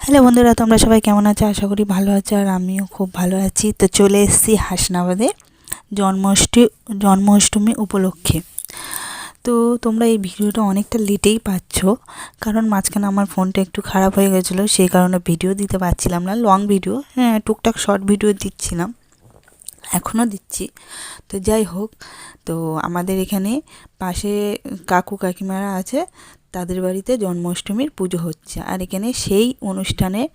Hello বন্ধুরা, তোমরা সবাই কেমন আছো? আশা করি ভালো আছো, আর আমিও খুব ভালো আছি। তো চলে এসেছি হাসনাবাদে জন্মাষ্টমী উপলক্ষে। তো তোমরা এই ভিডিওটা অনেকটা লেটেই পাচ্ছ, কারণ মাঝখানে আমার ফোনটা একটু খারাপ হয়ে গেছিলো, সেই কারণে ভিডিও দিতে পারছিলাম না। লং ভিডিও, হ্যাঁ, টুকটাক শর্ট ভিডিও দিচ্ছিলাম, এখনও দিচ্ছি। তো যাই হোক, তো আমাদের এখানে পাশে কাকু কাকিমারা আছে, তাদের বাড়িতে জন্মাষ্টমীর পুজো হচ্ছে, আর এখানে সেই অনুষ্ঠানের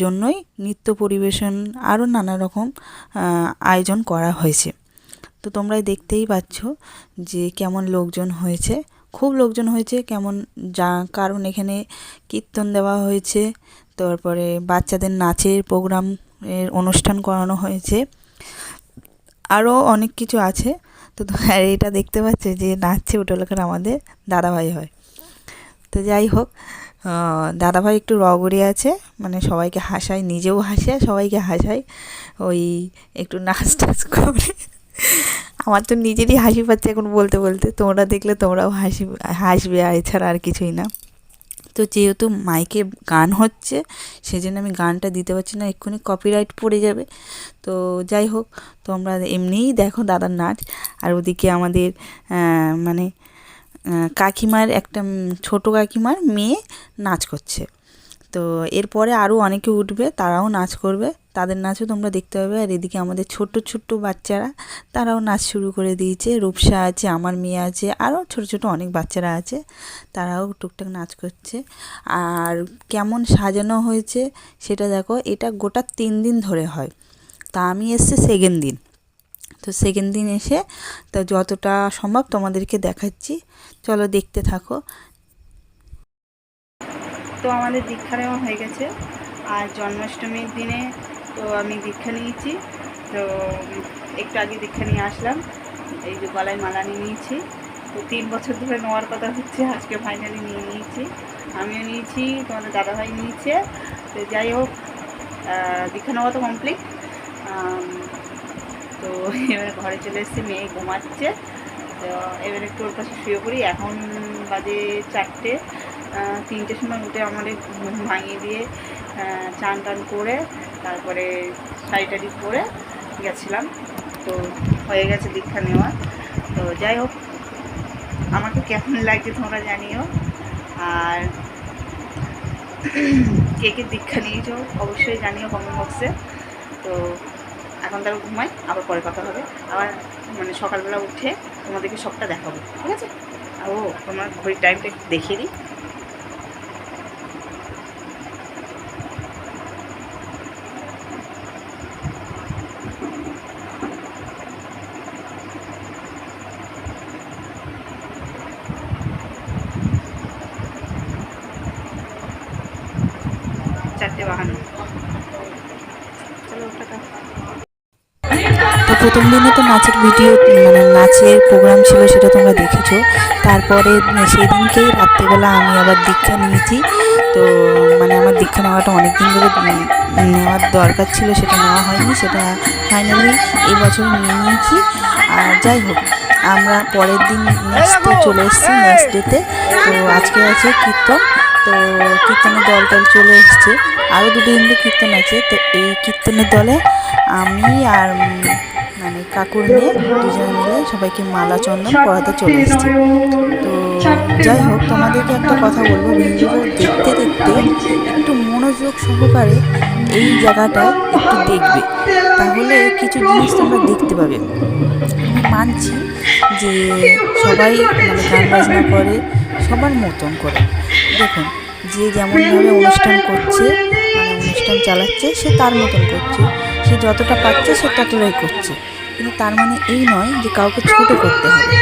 জন্যই নৃত্য পরিবেশন আরও নানা রকম আয়োজন করা হয়েছে। তো তোমরা দেখতেই পাচ্ছ যে কেমন লোকজন হয়েছে, খুব লোকজন হয়েছে। কেমন কারণ এখানে কীর্তন দেওয়া হয়েছে, তারপরে বাচ্চাদের নাচের প্রোগ্রাম এর অনুষ্ঠান করানো হয়েছে, আরও অনেক কিছু আছে। তো আর এটা দেখতে পাচ্ছে যে নাচছে, ওটা লোকের আমাদের দাদাভাই হয়। তো যাই হোক, দাদাভাই একটু রগড়ে আছে, মানে সবাইকে হাসায়, নিজেও হাসে, সবাইকে হাসায়, ওই একটু নাচ টাচ করে। আমার তো নিজেরই হাসি পাচ্ছে এখন বলতে বলতে, তোমরা দেখলে তোমরাও হাসবে, আর এছাড়া আর কিছুই না। তো যেহেতু মাইকে গান হচ্ছে, সেজন্য আমি গানটা দিতে পারছি না, এক্ষুনি কপিরাইট পড়ে যাবে। তো যাই হোক, তোমরা এমনিই দেখো দাদার নাচ। আর ওদিকে আমাদের মানে কাকিমার একটা ছোটো কাকিমার মেয়ে নাচ করছে। তো এরপরে আরও অনেকে উঠবে, তারাও নাচ করবে, তাদের নাচও তোমরা দেখতে পাবে। আর এদিকে আমাদের ছোট্ট ছোট্ট বাচ্চারা, তারাও নাচ শুরু করে দিয়েছে। রূপসা আছে, আমার মেয়ে আছে, আরও ছোটো ছোটো অনেক বাচ্চারা আছে, তারাও টুকটাক নাচ করছে। আর কেমন সাজানো হয়েছে সেটা দেখো। এটা গোটা 3 দিন ধরে হয়, তা আমি এসছি সেকেন্ড দিন। তো সেকেন্ড দিন এসে তো যতটা সম্ভব তোমাদেরকে দেখাচ্ছি, চলো দেখতে থাকো। তো আমাদের দীক্ষা নেওয়া হয়ে গেছে, আর জন্মাষ্টমীর দিনে তো আমি দীক্ষা নিয়েছি। তো একটু আগে দীক্ষা নিয়ে আসলাম, এই যে গলায় মালা নিয়ে নিয়েছি। তো 3 বছর ধরে নেওয়ার কথা হচ্ছে, আজকে ফাইনালি নিয়ে নিয়েছি। আমিও নিয়েছি, তোমাদের দাদাভাই নিয়েছে। তো যাই হোক, দীক্ষা নেওয়া তো কমপ্লিট। তো এবার ঘরে চলে এসেছি, মেয়ে ঘুমাচ্ছে। তো এবার একটু ওর পাশে শুয়ে পড়ি। এখন বাজে 4টে, 3টের সময় উঠে আমাদের ঘুম ভাঙিয়ে দিয়ে চান টান করে তারপরে শাড়ি টাড়ি পরে গেছিলাম। তো হয়ে গেছে দীক্ষা নেওয়া। তো যাই হোক, আমাকে কেমন লাগছে তোমরা জানিও। আর কে কে দীক্ষা নিয়েছো অবশ্যই জানিও কমেন্ট বক্সে। তো এখন তার ঘুমাই, আবার পরে কথা হবে। আবার মানে সকালবেলা উঠে তোমাদেরকে সবটা দেখাবো, ঠিক আছে? ও, তোমার ঘড়ির টাইমটা একটু দেখিয়ে দিই। চারটে 52। চলো টাটা। তো প্রথম দিনে তো নাচের ভিডিও, মানে নাচের প্রোগ্রাম ছিল, সেটা তোমরা দেখেছো। তারপরে সেদিনকেই রাত্রেবেলা আমি আবার দীক্ষা নিয়েছি। তো মানে আমার দীক্ষা নেওয়াটা অনেক দিন ধরে নেওয়ার দরকার ছিল, সেটা নেওয়া হয়নি, সেটা ফাইনালি এই বছর নিয়ে নিয়েছি। আর যাই হোক, আমরা পরের দিন নেক্সট ডে চলে এসেছি, নেক্সট ডেতে। তো আজকে আছে কীর্তন। তো কীর্তনের দল টল চলে এসছে, আরও 2 দিন কীর্তন আছে। তো এই কীর্তনের দলে আমি আর মানে কাকুর মেয়ে দুজনে মিলে সবাইকে মালা চন্দন পরাতে চলে এসেছি। তো যাই হোক, তোমাদেরকে একটা কথা বলবো, ভিডিওটা দেখতে দেখতে একটু মনোযোগ সহকারে এই জায়গাটায় একটু দেখবে, তাহলে কিছু জিনিস তোমরা দেখতে পাবে। আমি মানছি যে সবাই মানে গান বাজনা করে সবার মতন করে। দেখুন, যে যেমনভাবে অনুষ্ঠান করছে, মানে অনুষ্ঠান চালাচ্ছে, সে তার মতন করছে, সে যতটা পাচ্ছে সে ততটাই করছে। কিন্তু তার মানে এই নয় যে কাউকে ছোট করতে হবে।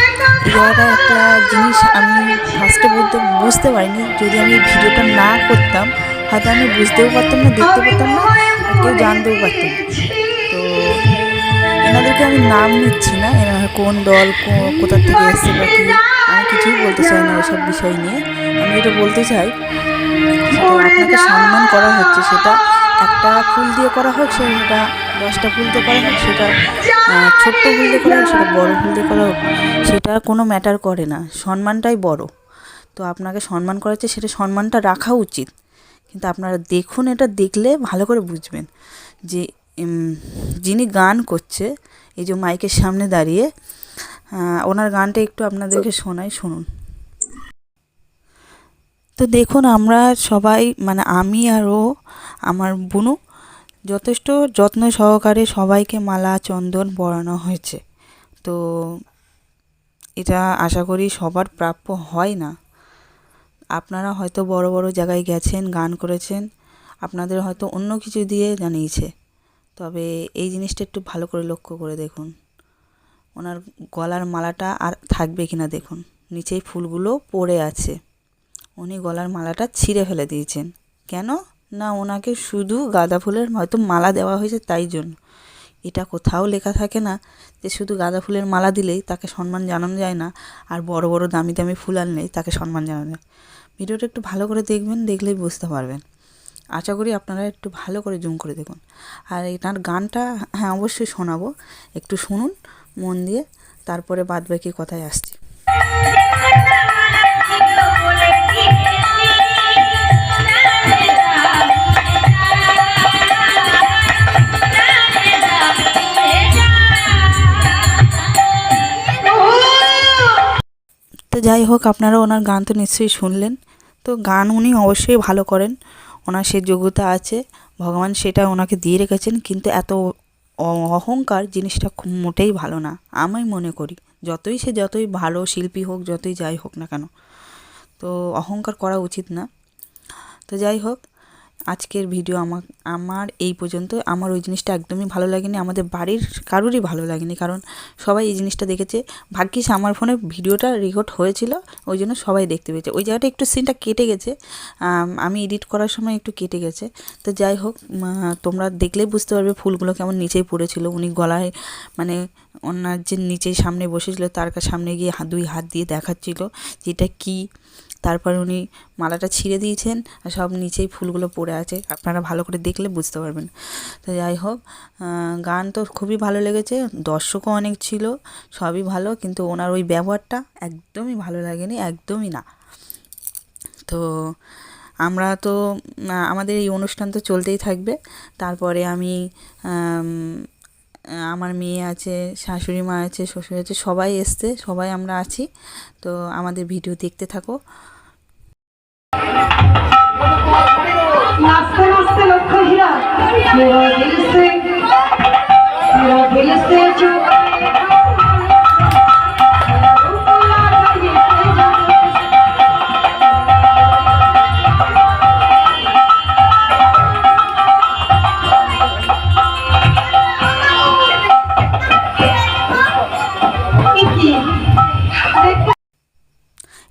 এই জায়গাটা একটা জিনিস আমি ফার্স্টে বুঝতে পারিনি। যদি আমি ভিডিওটা না করতাম, হয়তো আমি বুঝতেও পারতাম না, দেখতে পারতাম না, আর কেউ জানতেও পারতাম না। তো এনাদেরকে আমি নাম নিচ্ছি না, এনারা কোন দল, কোথা থেকে এসছে বা কি, আমি কিছুই বলতে চাই না ওসব বিষয় নিয়ে। আমি যেটা বলতে চাই, সেটা আপনাকে সম্মান করা হচ্ছে, সেটা একটা ফুল দিয়ে করা হোক, সেটা 10টা ফুল দিয়ে করা হোক, সেটা ছোট্ট ফুল দিয়ে করা হোক, সেটা বড় ফুল দিয়ে করা হোক, সেটা কোনো ম্যাটার করে না, সম্মানটাই বড়। তো আপনাকে সম্মান করা হচ্ছে, সেটা সম্মানটা রাখা উচিত। কিন্তু আপনারা দেখুন, এটা দেখলে ভালো করে বুঝবেন যে যিনি গান করছে এই যে মাইকের সামনে দাঁড়িয়ে, ওনার গানটা একটু আপনাদেরকে শোনাই, শুনুন। তো দেখুন আমরা সবাই মানে আমি আর ও আমার বুনু যথেষ্ট যত্ন সহকারে সবাইকে মালা চন্দন পরানো হয়েছে। তো এটা আশা করি সবার প্রাপ্য হয় না। আপনারা হয়তো বড় বড় জায়গায় গেছেন, গান করেছেন, আপনাদের হয়তো অন্য কিছু দিয়ে জানিয়েছে, তবে এই জিনিসটা একটু ভালো করে লক্ষ্য করে দেখুন। ওনার গলার মালাটা আর থাকবে কিনা দেখুন, নিচেই ফুলগুলো পড়ে আছে। উনি গলার মালাটা ছিঁড়ে ফেলে দিয়েছেন। কেন না, ওনাকে শুধু গাঁদা ফুলের হয়তো মালা দেওয়া হয়েছে তাই জন্য। এটা কোথাও লেখা থাকে না যে শুধু গাঁদা ফুলের মালা দিলেই তাকে সম্মান জানানো যায় না, আর বড় বড় দামি দামি ফুল আনলেই তাকে সম্মান জানানো যায়। ভিডিওটা একটু ভালো করে দেখবেন, দেখলেই বুঝতে পারবেন। আশা করি আপনারা একটু ভালো করে জুম করে দেখুন। আর এনার গানটা হ্যাঁ অবশ্যই শোনাবো, একটু শুনুন মন দিয়ে, তারপরে বাদবাকি কথায় আসছি। তো যাই হোক, আপনারা ওনার গান তো নিশ্চয়ই শুনলেন। তো গান উনি অবশ্যই ভালো করেন, ওনার সে যোগ্যতা আছে, ভগবান সেটা ওনাকে দিয়ে রেখেছেন। কিন্তু এত অহংকার জিনিসটা মোটেই ভালো না আমি মনে করি। যতই ভালো শিল্পী হোক, যতই যাই হোক না কেন, তো অহংকার করা উচিত না। তো যাই হোক, আজকের ভিডিও আমার এই পর্যন্ত। আমার ওই জিনিসটা একদমই ভালো লাগেনি, আমাদের বাড়ির কারোরই ভালো লাগেনি, কারণ সবাই এই জিনিসটা দেখেছে। ভাগ্যিস আমার ফোনে ভিডিওটা রেকর্ড হয়েছিল, ওই জন্য সবাই দেখতে পেয়েছে। ওই জায়গাটা একটু সিনটা কেটে গেছে, আমি এডিট করার সময় একটু কেটে গেছে। তো যাই হোক, তোমরা দেখলেই বুঝতে পারবে ফুলগুলো কেমন নিচেই পড়েছিল। উনি গলায় মানে ওনার যে নিচেই সামনে বসেছিল তার সামনে গিয়ে দুই হাত দিয়ে দেখাচ্ছিল যেটা কী। তারপরে উনি মালাটা ছিঁড়ে দিয়েছেন আর সব নিচেই ফুলগুলো পড়ে আছে, আপনারা ভালো করে দেখলে বুঝতে পারবেন। তো যাই হোক, গান তো খুবই ভালো লেগেছে, দর্শকও অনেক ছিল, সবই ভালো, কিন্তু ওনার ওই ব্যবহারটা একদমই ভালো লাগেনি, একদমই না। তো আমরা তো আমাদের এই অনুষ্ঠান তো চলতেই থাকবে। তারপরে আমি আমার মেয়ে আছে, শাশুড়ি মা আছে, শ্বশুর আছে, সবাই এসছে, সবাই আমরা আছি। তো আমাদের ভিডিও দেখতে থাকো। नाचते नाचते लक्ष्य हीरा मेरा दिल से जो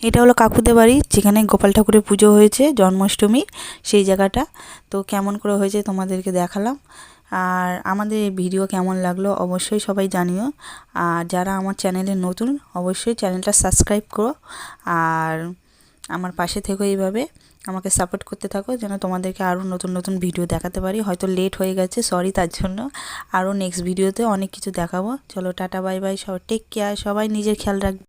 এটা হলো কাকুদের বাড়ি, যেখানে গোপাল ঠাকুরের পুজো হয়েছে জন্মাষ্টমীর, সেই জায়গাটা। তো কেমন করে হয়েছে তোমাদেরকে দেখালাম। আর আমাদের এই ভিডিও কেমন লাগলো অবশ্যই সবাই জানিও। আর যারা আমার চ্যানেলে নতুন, অবশ্যই চ্যানেলটা সাবস্ক্রাইব করো, আর আমার পাশে থেকো, এইভাবে আমাকে সাপোর্ট করতে থাকো, যেন তোমাদেরকে আরও নতুন নতুন ভিডিও দেখাতে পারি। হয়তো লেট হয়ে গেছে, সরি তার জন্য। আরও নেক্সট ভিডিওতে অনেক কিছু দেখাবো। চলো টাটা বাই বাই, সবাই টেক কেয়ার, সবাই নিজের খেয়াল রাখবে।